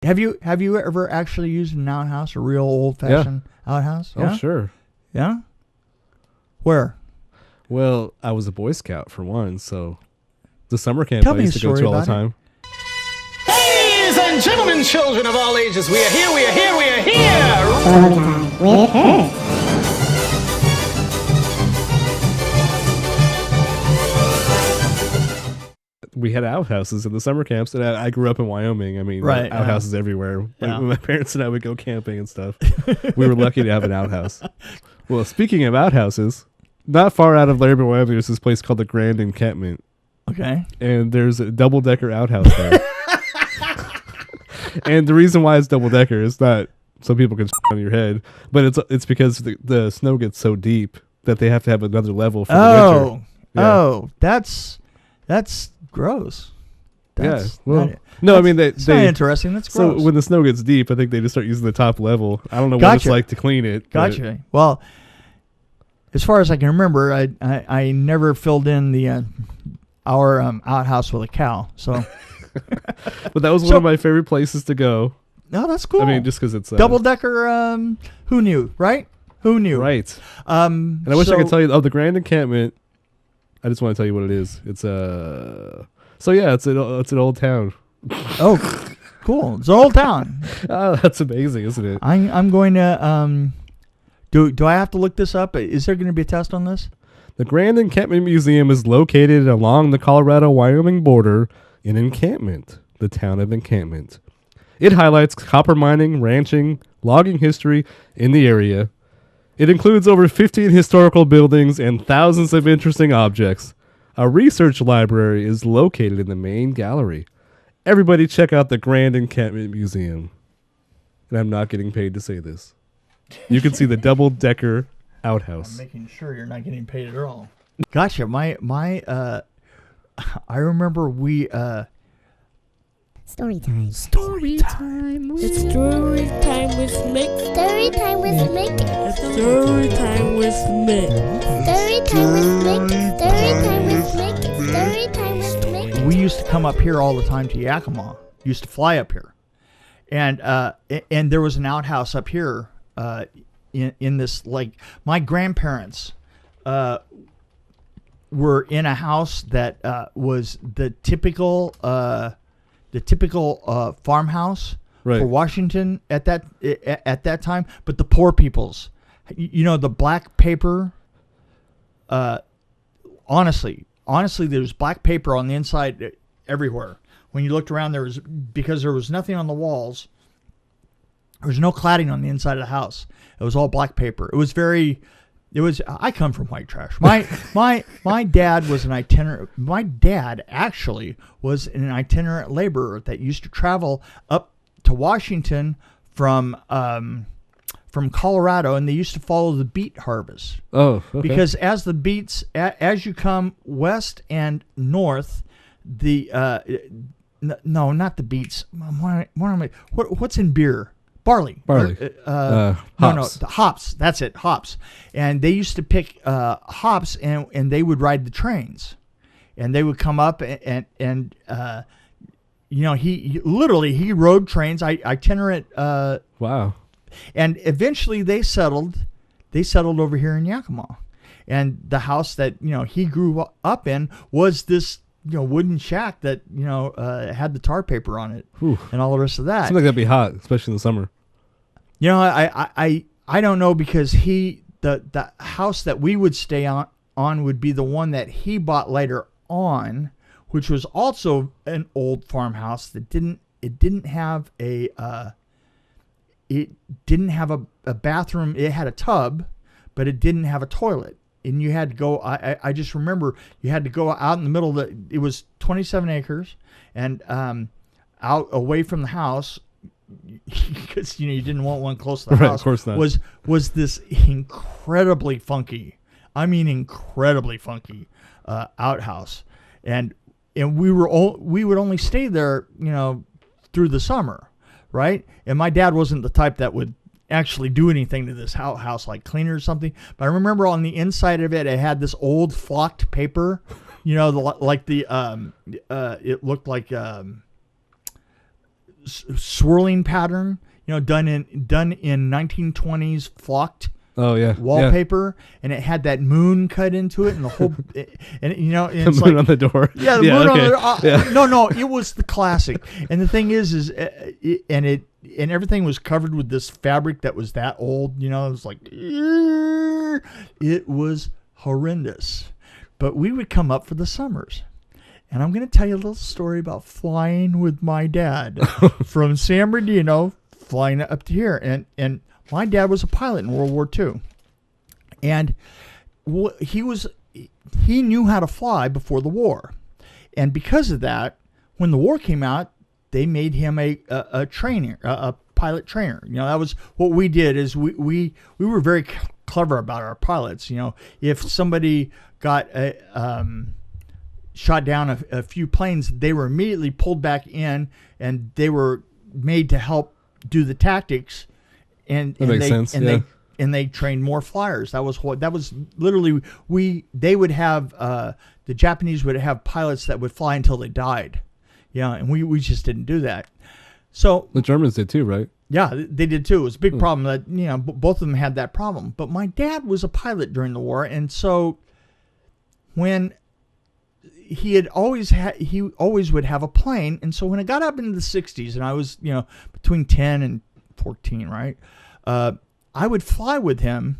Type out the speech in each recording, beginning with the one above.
Have you ever actually used an outhouse, a real old-fashioned outhouse? Oh, sure. Yeah? Where? Well, I was a Boy Scout for one, so the summer camp I used to go to all the time. Ladies and gentlemen, children of all ages, we are here, we are here, we are here! With Kurt. We had outhouses in the summer camps, and I grew up in Wyoming. I mean, Right, outhouses everywhere. Yeah. When my parents and I would go camping and stuff, we were lucky to have an outhouse. Well, speaking of outhouses, not far out of Laramie, Wyoming, there's this place called the Grand Encampment. Okay. And there's a double-decker outhouse there. And the reason why it's double-decker is not so people can on your head, but it's because the snow gets so deep that they have to have another level for the winter. Yeah. Oh, that's gross. That's I mean that's not interesting. That's gross. So when the snow gets deep, I think they just start using the top level. I don't know what it's Gotcha. like to clean it. Gotcha. Well, as far as I can remember, I never filled in the our outhouse with a cow. So, but that was one of my favorite places to go. No, that's cool. I mean, just because it's double decker. Who knew, right? Who knew? Right. And I wish I could tell you. The Grand Encampment. I just want to tell you what it is. It's So yeah, it's an old town. Oh, cool! It's an old town. Oh, that's amazing, isn't it? I'm going to Do I have to look this up? Is there going to be a test on this? The Grand Encampment Museum is located along the Colorado-Wyoming border in Encampment, the town of Encampment. It highlights copper mining, ranching, logging history in the area. It includes over 15 historical buildings and thousands of interesting objects. A research library is located in the main gallery. Everybody check out the Grand Encampment Museum. And I'm not getting paid to say this. You can see the double-decker outhouse. I'm making sure you're not getting paid at all. Gotcha. I remember we Story time. Story time. It's story time with Miq. Story time with Miq. Story time with Miq. Story time with Miq. Story time with Miq. Story time with Miq. we used to come up here all the time to Yakima. Used to fly up here, and there was an outhouse up here in this, like, my grandparents were in a house that was the typical farmhouse for Washington at that time, but the poor people's, the black paper. Honestly, there's black paper on the inside everywhere. When you looked around, because there was nothing on the walls. There was no cladding on the inside of the house. It was all black paper. I come from white trash. My dad was an itinerant. My dad actually was an itinerant laborer that used to travel up to Washington from Colorado, and they used to follow the beet harvest. Oh, okay. Because as the beets, as you come west and north, no, not the beets. What's in beer? Barley. Hops. No, the hops. That's it, hops. And they used to pick hops, and they would ride the trains, and they would come up and he rode trains, itinerant. Wow. And eventually they settled over here in Yakima, and the house that he grew up in was this wooden shack that had the tar paper on it. Whew. And all the rest of that. Seems like that'd be hot, especially in the summer. I don't know, because the house that we would stay on would be the one that he bought later on, which was also an old farmhouse that didn't have a bathroom. It had a tub, but it didn't have a toilet. And you had to go, I just remember you had to go out in the middle of it was 27 acres, and out away from the house, because you didn't want one close to the house. Of course not. Was this incredibly funky, outhouse, and we would only stay there through the summer, right? And my dad wasn't the type that would actually do anything to this house, like clean it or something. But I remember on the inside of it, it had this old flocked paper, it looked like swirling pattern, done in 1920s flocked Oh yeah, wallpaper, and it had that moon cut into it, and the whole, and The it's moon like on the door. yeah, the moon okay. on the no, it was the classic. And the thing is and everything was covered with this fabric that was that old. It was like it was horrendous. But we would come up for the summers. And I'm going to tell you a little story about flying with my dad from San Bernardino, flying up to here. And my dad was a pilot in World War II. And he knew how to fly before the war. And because of that, when the war came out, they made him a trainer, a pilot trainer. That was what we did. Is we were very clever about our pilots. If somebody got shot down a few planes, they were immediately pulled back in, and they were made to help do the tactics. And makes sense. And they trained more flyers. That was literally they would have the Japanese would have pilots that would fly until they died. Yeah, and we just didn't do that. So the Germans did too, right? Yeah, they did too. It was a big problem that both of them had that problem. But my dad was a pilot during the war, and so when he always would have a plane. And so when I got up into the 60s, and I was between 10 and 14, right? I would fly with him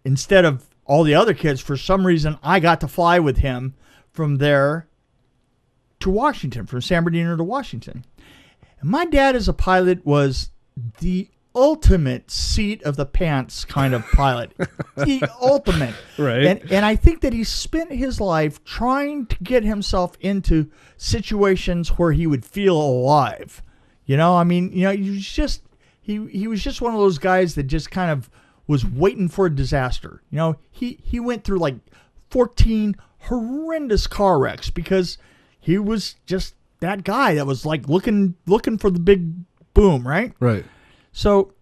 instead of all the other kids. For some reason, I got to fly with him from there to Washington, from San Bernardino to Washington. And my dad as a pilot was the ultimate seat of the pants kind of pilot. The ultimate. Right. And I think that he spent his life trying to get himself into situations where he would feel alive. He was just one of those guys that just kind of was waiting for a disaster. He went through like 14 horrendous car wrecks because he was just that guy that was like looking for the big boom, right? Right. So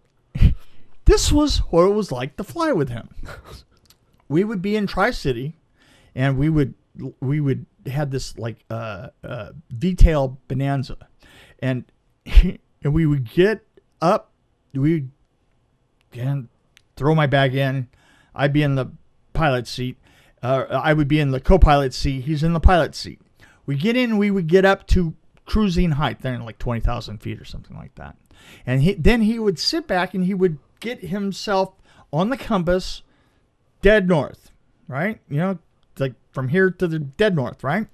this was what it was like to fly with him. We would be in Tri-City, and we would have this like V-tail Bonanza, and we would get up, we'd throw my bag in, I'd be in the pilot seat, I would be in the co-pilot seat, he's in the pilot seat. We get in, we would get up to cruising height, then like 20,000 feet or something like that. And then he would sit back and he would get himself on the compass dead north, right? Like from here to the dead north, right?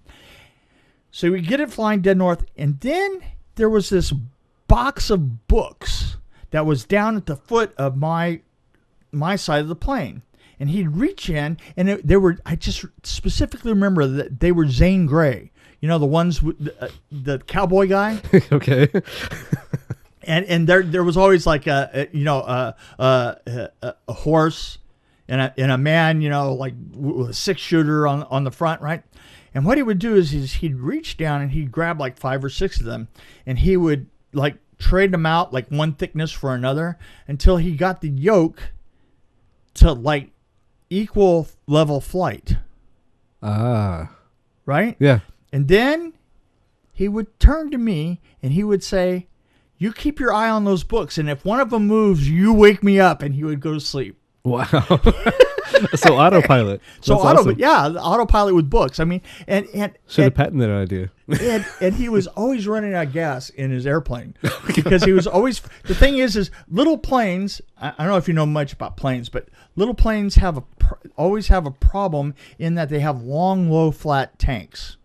So we get it flying dead north. And then there was this box of books that was down at the foot of my side of the plane. And he'd reach in, and I just specifically remember that they were Zane Grey. The ones with the cowboy guy. Okay. And there was always like a horse and a man, like with a 6-shooter on the front, right? And what he would do is he'd reach down and he'd grab like 5 or 6 of them, and he would like trade them out like one thickness for another until he got the yoke to like equal level flight. Ah. Right? Yeah. And then he would turn to me and he would say, "You keep your eye on those books, and if one of them moves, you wake me up," and he would go to sleep. Wow. So autopilot. So awesome. autopilot with books. I mean, and should have patented that idea. and he was always running out of gas in his airplane because he was always. The thing is little planes. I don't know if you know much about planes, but little planes always have a problem in that they have long, low, flat tanks.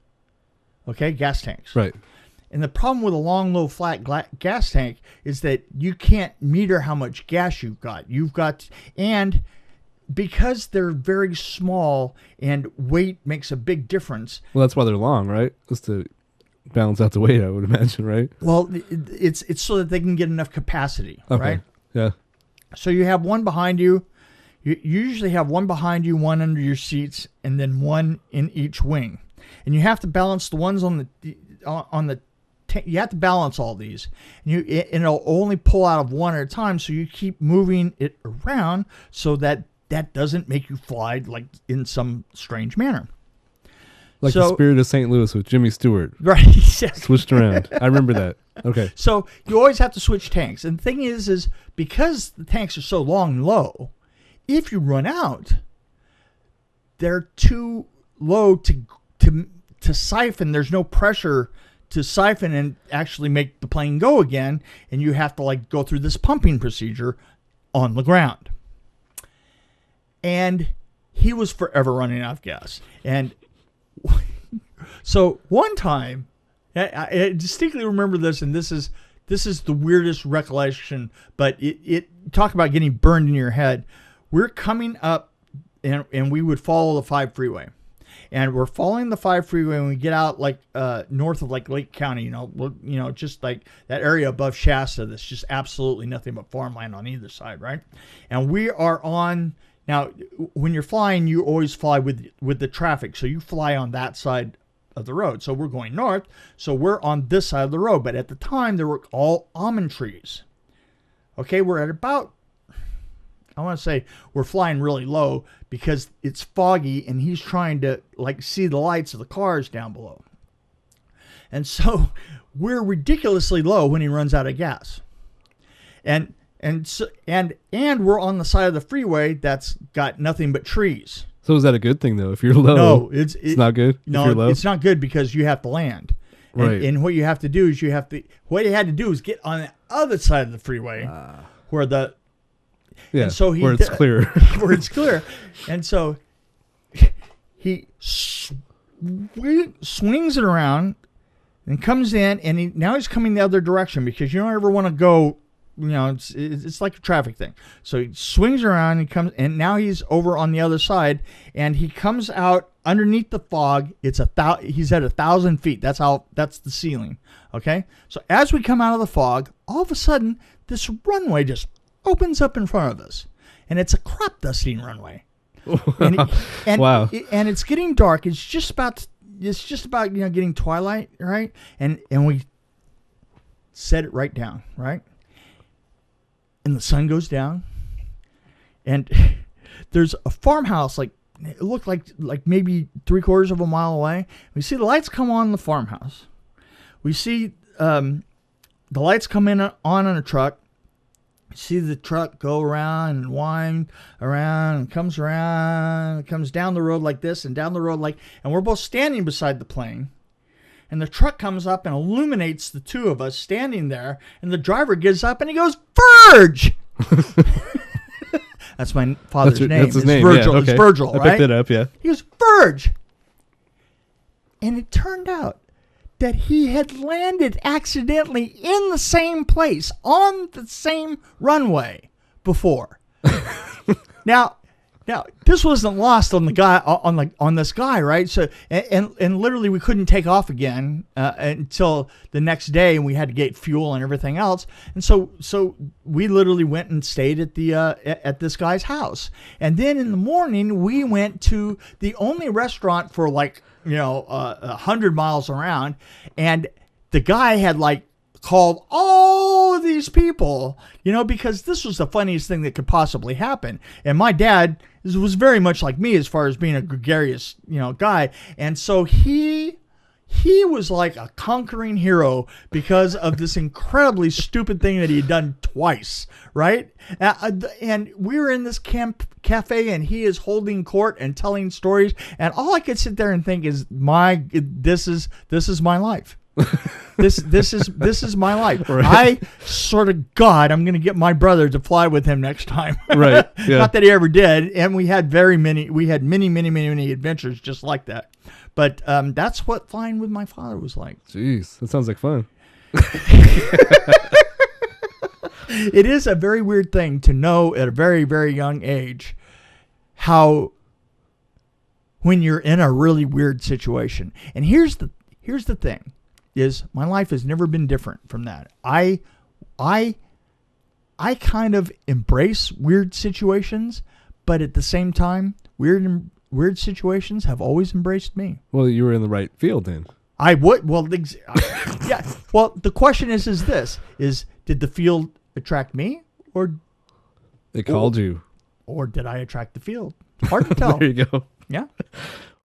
Okay, gas tanks. Right. And the problem with a long, low, flat gas tank is that you can't meter how much gas you've got. And because they're very small and weight makes a big difference. Well, that's why they're long, right? Just to balance out the weight, I would imagine, right? Well, it's so that they can get enough capacity, okay. Right? Yeah. So you have one behind you. You usually have one behind you, one under your seats, and then one in each wing. And you have to balance the ones on the you have to balance all these, and it'll only pull out of one at a time. So you keep moving it around so that doesn't make you fly like in some strange manner. Like the Spirit of St. Louis with Jimmy Stewart. Right. Switched around. I remember that. Okay. So you always have to switch tanks. And the thing is because the tanks are so long and low, if you run out, they're too low to siphon. There's no pressure to siphon and actually make the plane go again. And you have to like go through this pumping procedure on the ground. And he was forever running out of gas. And so one time, I distinctly remember this, and this is the weirdest recollection, but it talk about getting burned in your head. We're coming up, and we would follow the 5 freeway. And we're following the 5 freeway, and we get out like north of like Lake County, just like that area above Shasta that's just absolutely nothing but farmland on either side, right? And we are on... Now, when you're flying, you always fly with the traffic. So you fly on that side of the road. So we're going north. So we're on this side of the road. But at the time, there were all almond trees. Okay, we're at about, I want to say, we're flying really low because it's foggy and he's trying to like see the lights of the cars down below. And so we're ridiculously low when he runs out of gas. And we're on the side of the freeway that's got nothing but trees. So is that a good thing though? If you're low, no, it's not good. No, if you're low? It's not good because you have to land. Right. And what you have to do is what you had to do is get on the other side of the freeway where the yeah, and so where it's clear. Where it's clear. And so he swings it around and comes in, and now he's coming the other direction because you don't ever want to go. It's like a traffic thing. So he swings around and comes, and now he's over on the other side, and he comes out underneath the fog. He's at 1,000 feet. That's the ceiling. Okay. So as we come out of the fog, all of a sudden this runway just opens up in front of us, and it's a crop dusting runway. And wow. And it's getting dark. It's just about getting twilight, right? And we set it right down, right? And the sun goes down, and there's a farmhouse, like it looked like maybe 3/4 of a mile away. We see the lights come on in the farmhouse. We see the lights come in on a truck. We see the truck go around and wind around and comes around and comes down the road like this and down the road and we're both standing beside the plane. And the truck comes up and illuminates the two of us standing there. And the driver gets up and he goes, "Verge!" That's my father's name. That's his name. Virgil. Yeah, okay. It's Virgil, right? I picked it up, yeah. He goes, "Verge!" And it turned out that he had landed accidentally in the same place on the same runway before. Now, this wasn't lost on the guy on this guy, right? So and literally we couldn't take off again until the next day, and we had to get fuel and everything else. And so we literally went and stayed at this guy's house. And then in the morning we went to the only restaurant for 100 miles around, and the guy had called all of these people, because this was the funniest thing that could possibly happen. And my dad was very much like me as far as being a gregarious, guy. And so he was like a conquering hero because of this incredibly stupid thing that he had done twice, right? And we were in this cafe, and he is holding court and telling stories. And all I could sit there and think is, this is my life. This is my life. Right. I sort of I'm going to get my brother to fly with him next time. Right. Yeah. Not that he ever did. And we had many adventures just like that. But that's what flying with my father was like. Jeez, that sounds like fun. It is a very weird thing to know at a very, very young age how when you're in a really weird situation. And here's the thing. Is my life has never been different from that. I kind of embrace weird situations, but at the same time, weird situations have always embraced me. Well, you were in the right field then. I would. Well, yeah. Well, the question is this: did the field attract me, or they called you, or did I attract the field? Hard to tell. There you go. Yeah.